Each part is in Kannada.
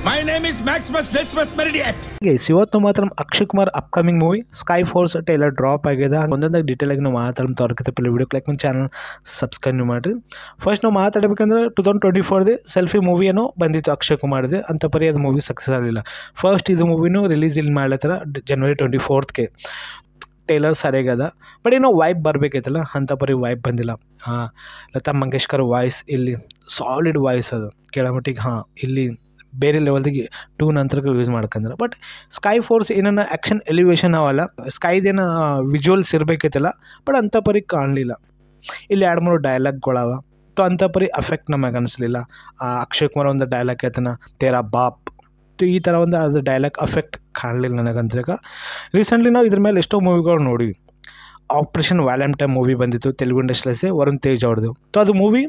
My name is Maximus Decimus Meridius. Guys ಇವತ್ತು ಮಾತ್ರ Akshay Kumar upcoming movie sky force tailor drop ಆಗಿದೆ. ಒಂದೊಂದಾಗಿ ಡೀಟೇಲ್ ಆಗಿ ನಾವು ಮಾತಾಡೋಣ ತೋರ್ಕತ್ತೆ. ಪಲ್ಲಿ ವಿಡಿಯೋ ಕ್ಲಿಕ್ ಮಾಡಿ ಚಾನಲ್ ಸಬ್ಸ್ಕ್ರೈಬ್ ಮಾಡಿರಿ. ಫಸ್ಟ್ ನಾವು ಮಾತಾಡಬೇಕಂದ್ರೆ 2024 ಸೆಲ್ಫಿ ಮೂವಿಯನ್ನು ಬಂದಿತ್ತು ಅಕ್ಷಯ್ ಕುಮಾರ್ದು. ಅಂತ ಪರಿ ಅದು ಮೂವಿ ಸಕ್ಸಸ್ ಆಗಲಿಲ್ಲ. ಫಸ್ಟ್ ಇದು ಮೂವಿನೂ ರಿಲೀಸ್ ಇಲ್ಲಿ ಮಾಡ್ಲತ್ತಾರ ಜನವರಿ 24ಗೆ. ಟೈಲರ್ ಸರಿಯಾಗದ, ಬಟ್ ಏನೋ ವೈಬ್ ಬರಬೇಕೈತಲ್ಲ, ಅಂಥ ಪರಿ ವೈಬ್ ಬಂದಿಲ್ಲ. ಲತಾ ಮಂಗೇಶ್ಕರ್ ವಾಯ್ಸ್ ಇಲ್ಲಿ ಸಾಲಿಡ್ ವಾಯ್ಸ್ ಅದು ಕೇಳಮಟ್ಟಿಗೆ. ಇಲ್ಲಿ ಬೇರೆ ಲೆವೆಲ್ದಾಗಿ ಟೂ ನಂತರಕ್ಕೆ ಯೂಸ್ ಮಾಡ್ಕೊಂಡ್ರೆ. ಬಟ್ ಸ್ಕೈ ಫೋರ್ಸ್ ಏನನ್ನ ಆ್ಯಕ್ಷನ್ ಎಲಿವೇಶನ್ ಅವಲ್ಲ, ಸ್ಕೈದೇನು ವಿಜುವಲ್ಸ್ ಇರಬೇಕೈತಲ್ಲ, ಬಟ್ ಅಂಥ ಪರಿ ಕಾಣಲಿಲ್ಲ. ಇಲ್ಲಿ 2-3 ಡೈಲಾಗ್ಗಳವ, ಸೊ ಅಂಥ ಪರಿ ಅಫೆಕ್ಟ್ ನಮಗೆ ಅನಿಸ್ಲಿಲ್ಲ. ಅಕ್ಷಯ್ ಕುಮಾರ್ ಒಂದು ಡೈಲಾಗ್ ಆಯ್ತಾನ ತೇರಾ ಬಾಪ್, ಈ ಥರ ಒಂದು ಅದು ಡೈಲಾಗ್ ಅಫೆಕ್ಟ್ ಕಾಣಲಿಲ್ಲ ನನಗಂತ. ರೀಸೆಂಟ್ಲಿ ನಾವು ಇದ್ರ ಮೇಲೆ ಎಷ್ಟೋ ಮೂವಿಗಳು ನೋಡಿವಿ. ಆಪ್ರೇಷನ್ ವ್ಯಾಲೆಂಟೈನ್ ಮೂವಿ ಬಂದಿತ್ತು ತೆಲುಗು ಇಂಡಸ್ಟ್ರಿಯಲ್ಲಿ, ವರುಣ್ ತೇಜ್ ಅವ್ರದ್ದು. ಸೊ ಅದು ಮೂವಿ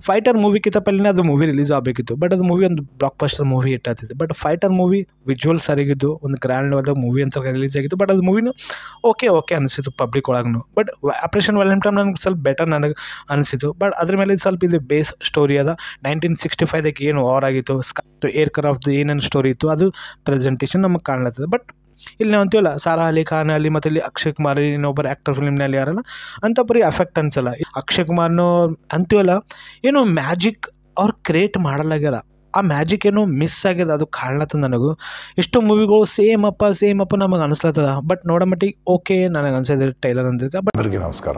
ಫೈಟರ್ ಮೂವಿಗಿಂತ ಪಲ್ಲಿನ ಅದು ಮೂವಿ ರಿಲೀಸ್ ಆಗಬೇಕಿತ್ತು. ಬಟ್ ಅದು ಮೂವಿ ಒಂದು ಬ್ಲಾಕ್ ಬಸ್ಟರ್ ಮೂವಿ ಇಟ್ಟಾಗ್ತಿತ್ತು. ಬಟ್ ಫೈಟರ್ ಮೂವಿ ವಿಜುವಲ್ ಸರಿಗಿದ್ದು, ಒಂದು ಗ್ರ್ಯಾಂಡ್ ಲೆವೆಲ್ದಾಗ ಮೂವಿ ಅಂತ ರಿಲೀಸ್ ಆಗಿತ್ತು. ಬಟ್ ಅದು ಮೂವಿನೂ ಓಕೆ ಅನಿಸಿತ್ತು ಪಬ್ಲಿಕ್ ಒಳಗೂ. ಬಟ್ ಆಪ್ರೇಷನ್ ವ್ಯಾಲೆಂಟೈನ್ ನನಗೆ ಸ್ವಲ್ಪ ಬೆಟರ್ ನನಗೆ ಅನಿಸಿತು. ಬಟ್ ಅದ್ರ ಮೇಲೆ ಸ್ವಲ್ಪ ಇದು ಬೇಸ್ ಸ್ಟೋರಿ ಅದ. 1965ದಾಗ ಏನು ವಾರ್ ಆಗಿತ್ತು, ಏರ್ ಕ್ರಾಫ್ಟ್ದು ಏನೇನು ಸ್ಟೋರಿ ಇತ್ತು, ಅದು ಪ್ರೆಸೆಂಟೇಷನ್ ನಮಗೆ ಕಾಣ್ಲತ್ತದ. ಬಟ್ ಇಲ್ಲಿ ನಾವು ಅಂತೀವಲ್ಲ ಸಾರಾ ಅಲಿ ಖಾನ್ ಅಲ್ಲಿ ಮತ್ತು ಇಲ್ಲಿ ಅಕ್ಷಯ್ ಕುಮಾರ್ ಇನ್ನೊಬ್ಬರು ಆ್ಯಕ್ಟರ್ ಫಿಲ್ಮ್ನಲ್ಲಿ ಯಾರಲ್ಲ ಅಂಥ ಪರಿ ಅಫೆಕ್ಟ್ ಅನ್ಸಲ್ಲ. ಅಕ್ಷಯ್ ಕುಮಾರ್ನು ಅಂತೀವಲ್ಲ ಏನೋ ಮ್ಯಾಜಿಕ್ ಅವ್ರು ಕ್ರಿಯೇಟ್ ಮಾಡಲಾಗ್ಯಾರ. ಆ ಮ್ಯಾಜಿಕ್ ಏನೋ ಮಿಸ್ ಆಗ್ಯದ, ಅದು ಕಾಣ್ಲತ್ತದ ನನಗೂ. ಎಷ್ಟೋ ಮೂವಿಗಳು ಸೇಮ್ ಅಪ್ಪ ನಮಗೆ ಅನಿಸ್ಲತ್ತದ. ಬಟ್ ನೋಡೋ ಮಟ್ಟಿಗೆ ಓಕೆ ನನಗೆ ಅನ್ಸಿದೆ ಟೈಲರ್ ಅಂದಿದ್ದ. ಬಟ್ ನಮಸ್ಕಾರ.